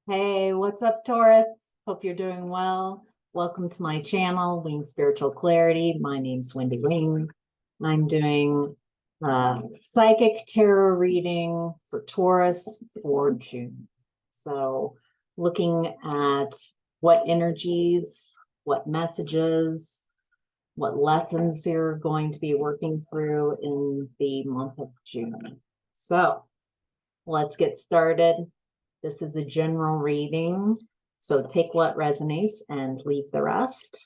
Hey, what's up, Taurus? Hope you're doing well. Welcome to my channel, Wing Spiritual Clarity. My name's Wendy Wing. I'm doing psychic tarot reading for Taurus for June. So looking at what energies, what messages, what lessons you're going to be working through in the month of June. So let's get started. This is a general reading, so take what resonates and leave the rest.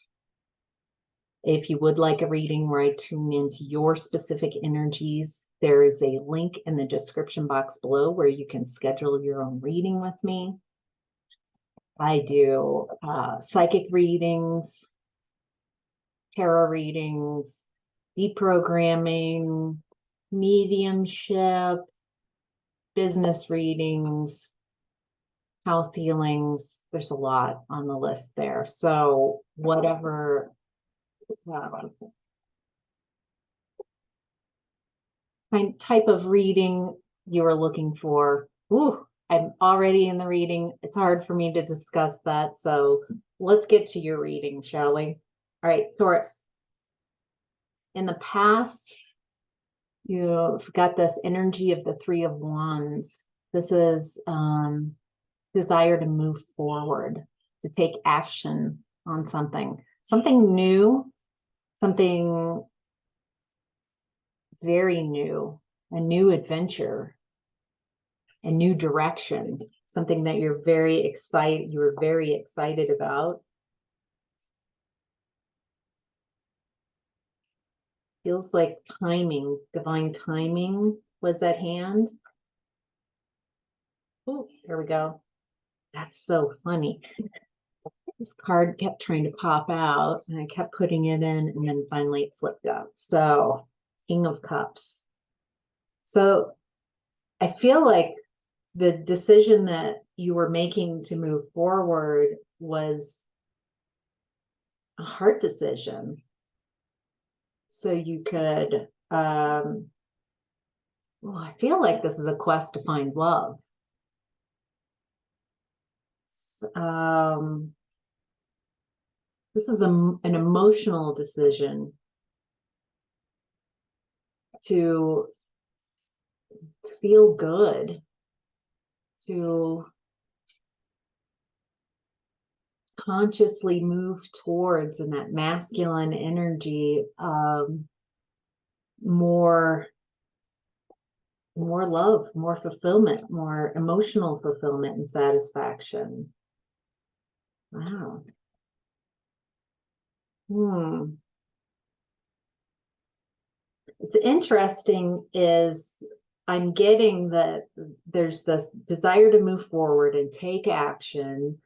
If you would like a reading where I tune into your specific energies, there is a link in the description box below where you can schedule your own reading with me. I do psychic readings, tarot readings, deprogramming, mediumship, business readings, house healings. There's a lot on the list there. So whatever type of reading you are looking for. Ooh, I'm already in the reading. It's hard for me to discuss that. So let's get to your reading, shall we? All right, Taurus. In the past, you've got this energy of the Three of Wands. This is desire to move forward, to take action on something new, something very new, a new adventure, a new direction, something that you're very excited about. Feels like timing, divine timing was at hand. Oh, there we go. That's so funny. This card kept trying to pop out and I kept putting it in and then finally it flipped out. So King of Cups. So I feel like the decision that you were making to move forward was a hard decision. So you could, well, I feel like this is a quest to find love. This is an emotional decision to feel good, to consciously move towards, in that masculine energy, more love, more fulfillment, more emotional fulfillment and satisfaction. Wow. It's interesting is I'm getting that there's this desire to move forward and take action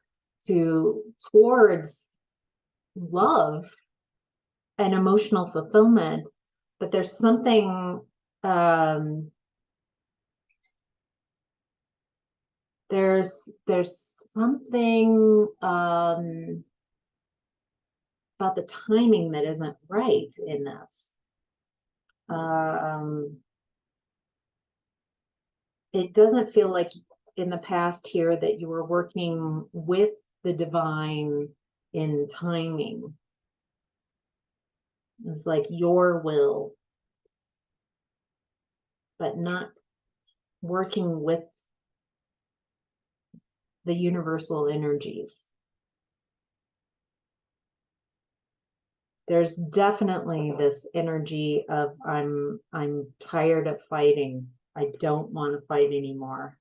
towards love and emotional fulfillment, but there's something there's something about the timing that isn't right in this. It doesn't feel like in the past here that you were working with the divine in timing. It's like your will, but not working with the universal energies. There's definitely this energy of I'm tired of fighting. I don't want to fight anymore.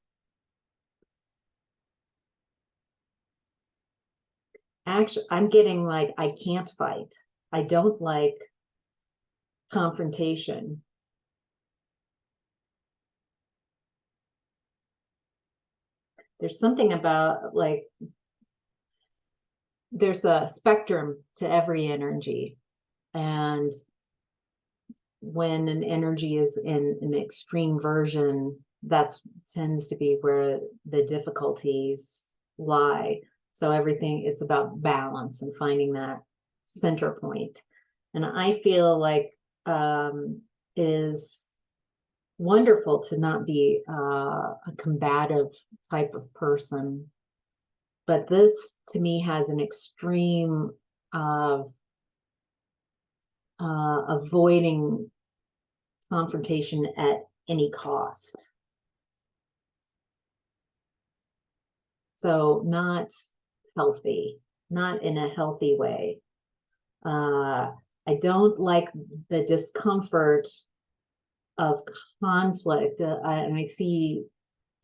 Actually, I'm getting like, I can't fight. I don't like confrontation. There's something about like, there's a spectrum to every energy. And when an energy is in an extreme version, that tends to be where the difficulties lie. So everything, it's about balance and finding that center point. And I feel like it is wonderful to not be a combative type of person. But this to me has an extreme of avoiding confrontation at any cost. So not healthy, not in a healthy way. I don't like the discomfort of conflict. And I see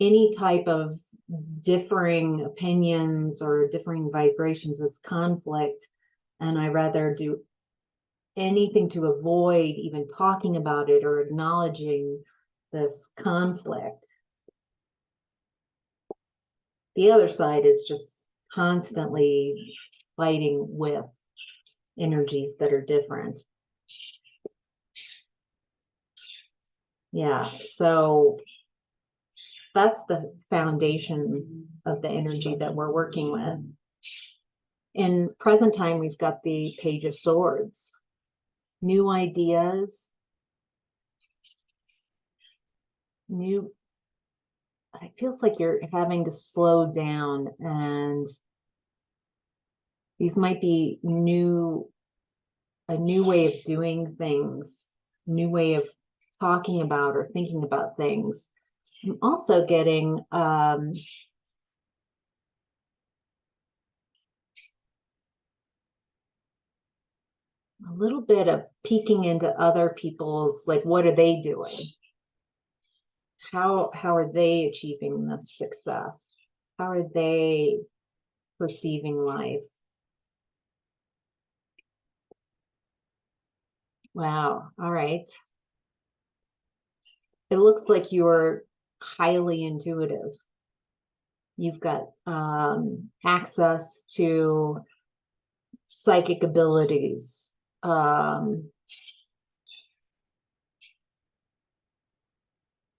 any type of differing opinions or differing vibrations as conflict. And I rather do anything to avoid even talking about it or acknowledging this conflict. The other side is just constantly fighting with energies that are different. Yeah, so that's the foundation of the energy that we're working with. In present time, we've got the Page of Swords. New ideas, it feels like you're having to slow down, and these might be a new way of doing things, new way of talking about or thinking about things. I'm also getting a little bit of peeking into other people's, like, what are they doing? How are they achieving this success? How are they perceiving life? Wow. All right. It looks like you're highly intuitive. You've got access to psychic abilities,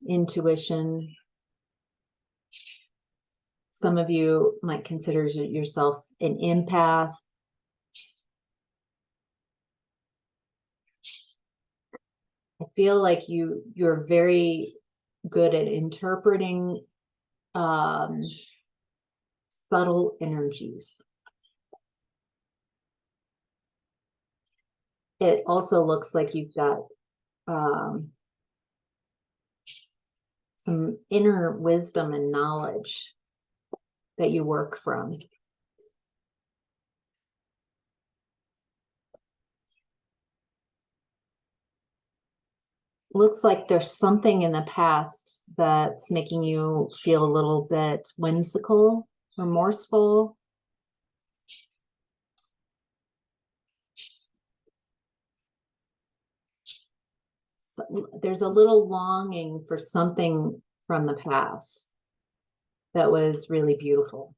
intuition. Some of you might consider yourself an empath. I feel like you're very good at interpreting subtle energies. It also looks like you've got some inner wisdom and knowledge that you work from. Looks like there's something in the past that's making you feel a little bit whimsical, remorseful. So there's a little longing for something from the past that was really beautiful.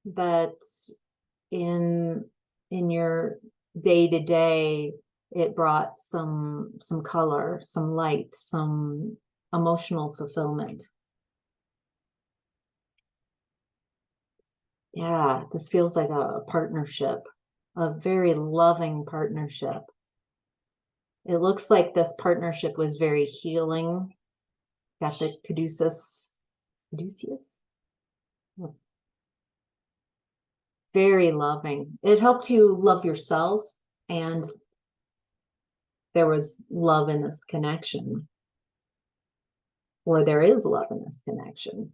That in your day-to-day, it brought some color, some light, some emotional fulfillment. Yeah, this feels like a partnership, a very loving partnership. It looks like this partnership was very healing. Got the caduceus. Very loving. It helped you love yourself, and there was love in this connection, or there is love in this connection.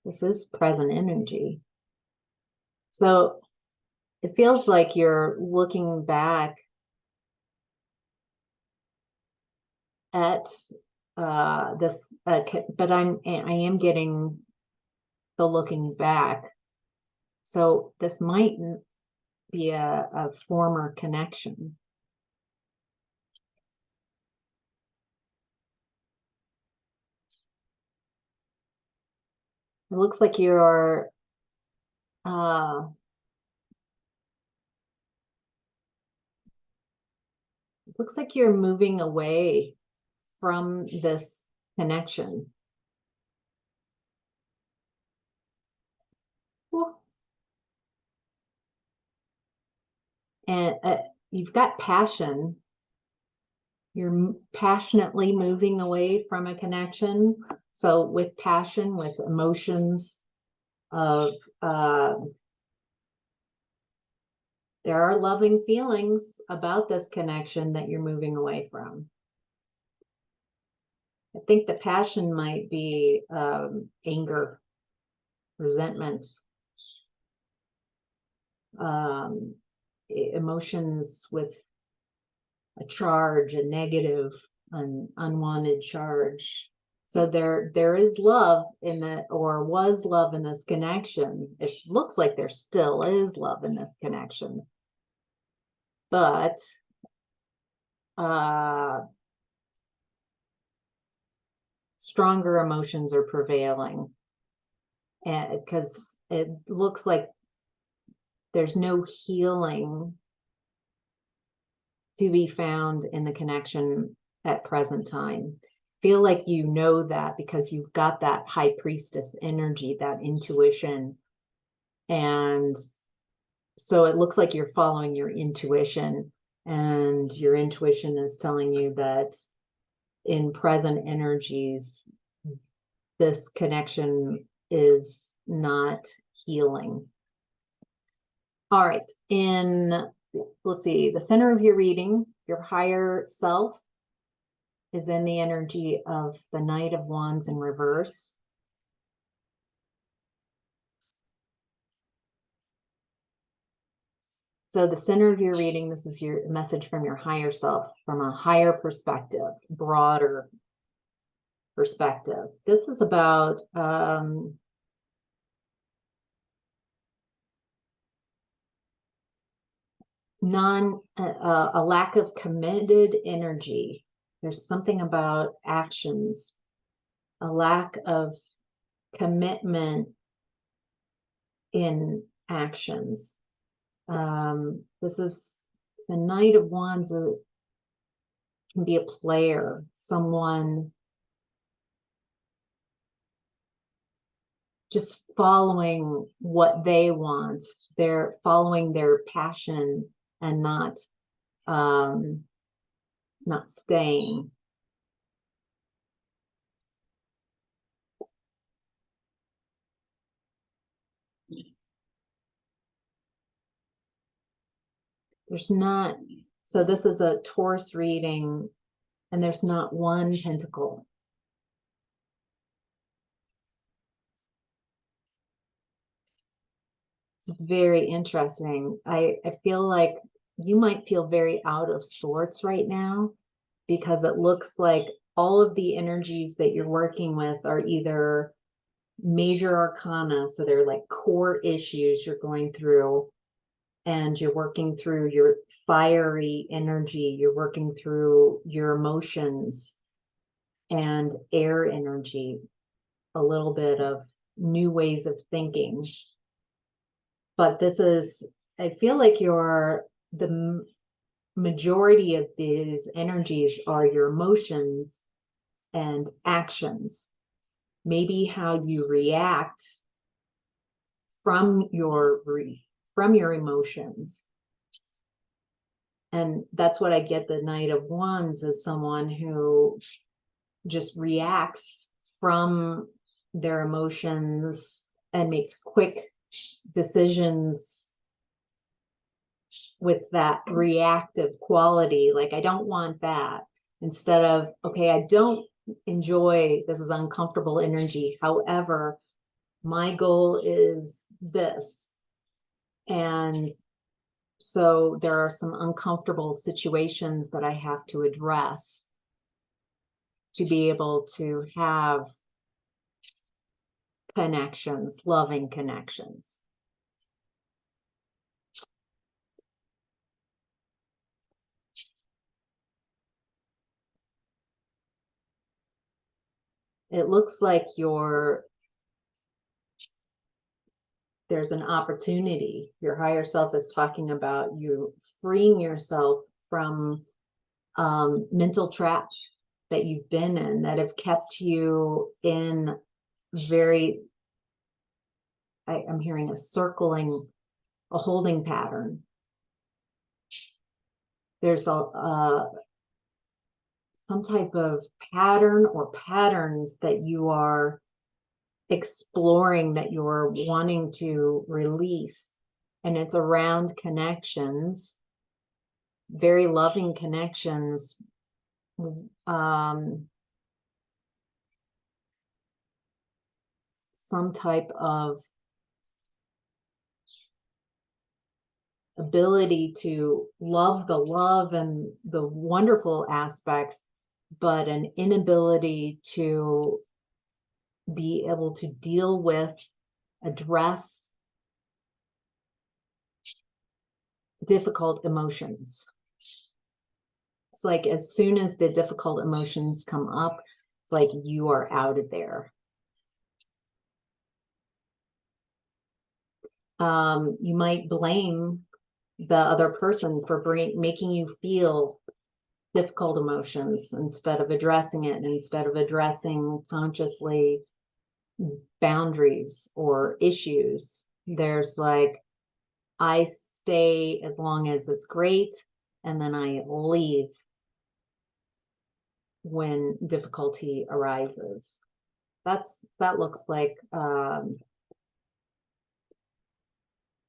This is present energy. So it feels like you're looking back at this, but I am getting the looking back. So this might be a former connection. It looks like you're moving away from this connection. And you've got passion. You're passionately moving away from a connection. So with passion, with emotions of, there are loving feelings about this connection that you're moving away from. I think the passion might be anger, resentment, emotions with a charge, a negative, an unwanted charge. So there is love in that, or was love in this connection. It looks like there still is love in this connection. But stronger emotions are prevailing, and because it looks like there's no healing to be found in the connection at present time. Feel like you know that because you've got that high priestess energy, that intuition. And so it looks like you're following your intuition, and your intuition is telling you that in present energies, this connection is not healing. All right. Let's see, the center of your reading, your higher self is in the energy of the Knight of Wands in reverse. So the center of your reading, this is your message from your higher self, from a higher perspective, broader perspective. This is about a lack of committed energy. There's something about actions, a lack of commitment in actions. This is the Knight of Wands, can be a player, someone just following what they want. They're following their passion and not staying. There's not, so this is a Taurus reading, and there's not one pentacle. It's very interesting. I feel like you might feel very out of sorts right now, because it looks like all of the energies that you're working with are either major arcana, so they're like core issues you're going through, and you're working through your fiery energy, you're working through your emotions and air energy, a little bit of new ways of thinking. But this is, I feel like the majority of these energies are your emotions and actions, maybe how you react from your emotions. And that's what I get. The Knight of Wands is someone who just reacts from their emotions and makes quick decisions with that reactive quality. Like, I don't want that. Instead of, okay, I don't enjoy, this is uncomfortable energy. However, my goal is this. And so there are some uncomfortable situations that I have to address to be able to have connections, loving connections. It looks like there's an opportunity. Your higher self is talking about you freeing yourself from mental traps that you've been in, that have kept you in I'm hearing a holding pattern. There's some type of pattern or patterns that you are exploring, that you're wanting to release. And it's around connections, very loving connections. Some type of ability to love the love and the wonderful aspects, but an inability to be able to deal with, address difficult emotions. It's like as soon as the difficult emotions come up, it's like you are out of there. You might blame the other person for making you feel difficult emotions instead of addressing it, instead of addressing consciously boundaries or issues. There's like, I stay as long as it's great, and then I leave when difficulty arises. That looks like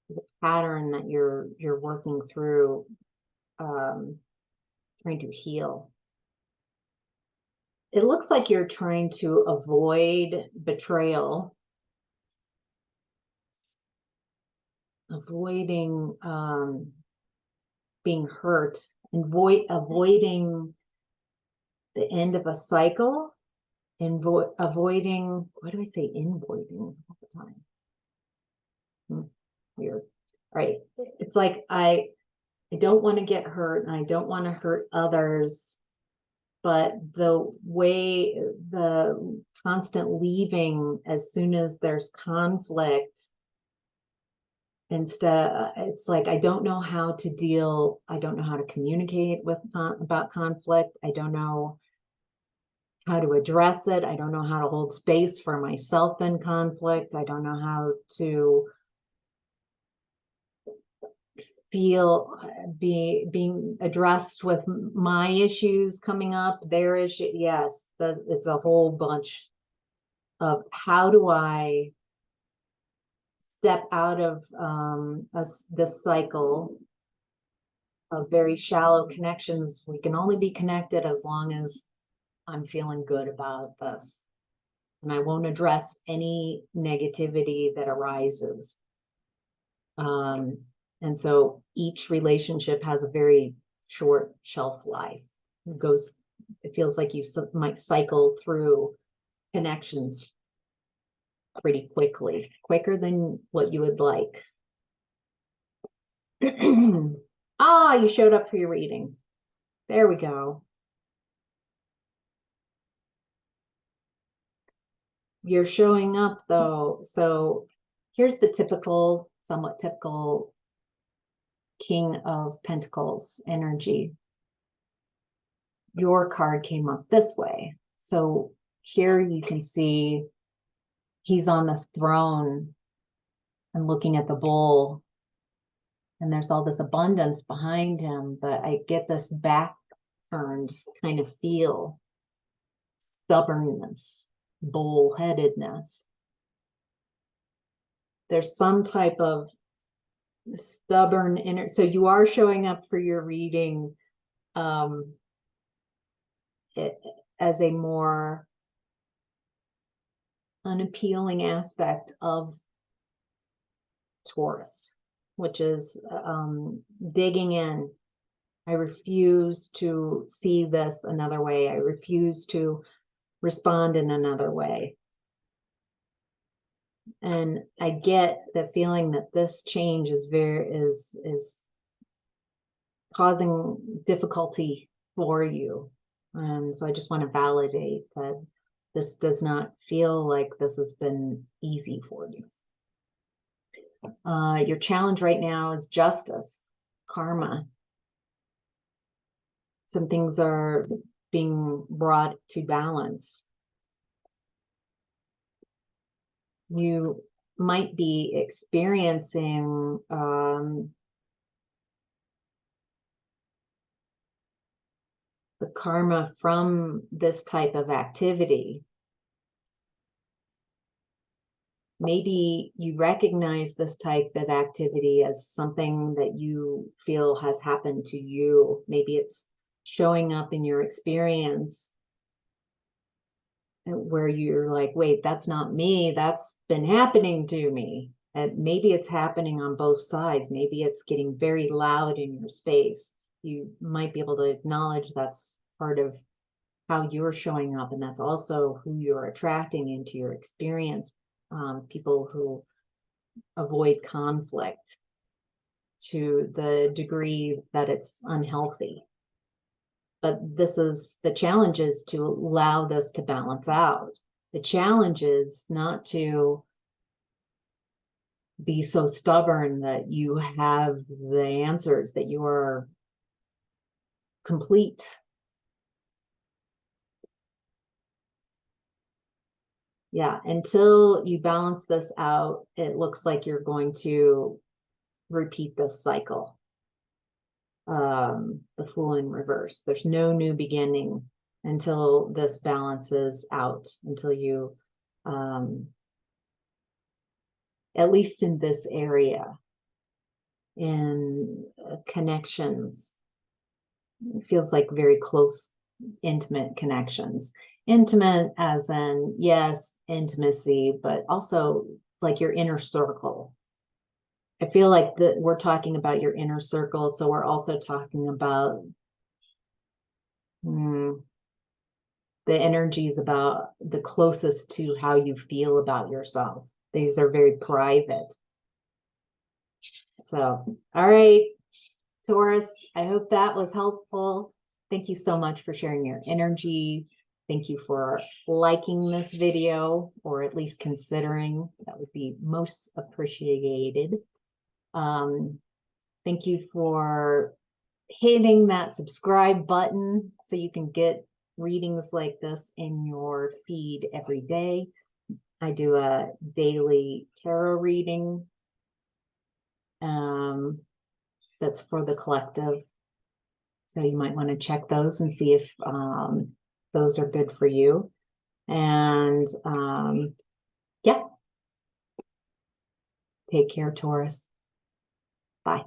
the pattern that you're working through, trying to heal. It looks like you're trying to avoid betrayal, avoiding being hurt, avoiding the end of a cycle, and avoiding, what do I say, invoiding all the time? Weird. Right. It's like I don't want to get hurt, and I don't want to hurt others, but the constant leaving as soon as there's conflict, instead, it's like, I don't know how to deal, I don't know how to communicate about conflict. I don't know how to address it. I don't know how to hold space for myself in conflict. I don't know how to feel being addressed with my issues coming up, their issue. Yes, it's a whole bunch of how do I step out of this cycle of very shallow connections. We can only be connected as long as I'm feeling good about this, and I won't address any negativity that arises. And so each relationship has a very short shelf life. It feels like you might cycle through connections pretty quickly, quicker than what you would like. Ah, you showed up for your reading. There we go. You're showing up though. So here's the somewhat typical King of Pentacles energy. Your card came up this way. So here you can see he's on this throne and looking at the bowl, and there's all this abundance behind him, but I get this back turned kind of feel, stubbornness, bullheadedness. There's some type of stubborn inner, so you are showing up for your reading as a more unappealing aspect of Taurus, which is digging in. I refuse to see this another way. I refuse to respond in another way. And I get the feeling that this change is causing difficulty for you. So I just want to validate that this does not feel like this has been easy for you. Your challenge right now is justice, karma. Some things are being brought to balance. You might be experiencing the karma from this type of activity. Maybe you recognize this type of activity as something that you feel has happened to you. Maybe it's showing up in your experience where you're like, wait, that's not me. That's been happening to me. And maybe it's happening on both sides. Maybe it's getting very loud in your space. You might be able to acknowledge that's part of how you're showing up. And that's also who you're attracting into your experience. People who avoid conflict to the degree that it's unhealthy. But this is the challenge, is to allow this to balance out. The challenge is not to be so stubborn that you have the answers, that you are complete. Yeah, until you balance this out, it looks like you're going to repeat this cycle. The Fool in reverse. There's no new beginning until this balances out, until you, at least in this area, in connections, it feels like very close, intimate connections. Intimate as in, yes, intimacy, but also like your inner circle. I feel like that we're talking about your inner circle, so we're also talking about the energies about the closest to how you feel about yourself. These are very private. So, all right, Taurus, I hope that was helpful. Thank you so much for sharing your energy. Thank you for liking this video, or at least considering. That would be most appreciated. Thank you for hitting that subscribe button so you can get readings like this in your feed every day. I do a daily tarot reading that's for the collective. So you might want to check those and see if those are good for you. And yeah, take care, Taurus. Bye.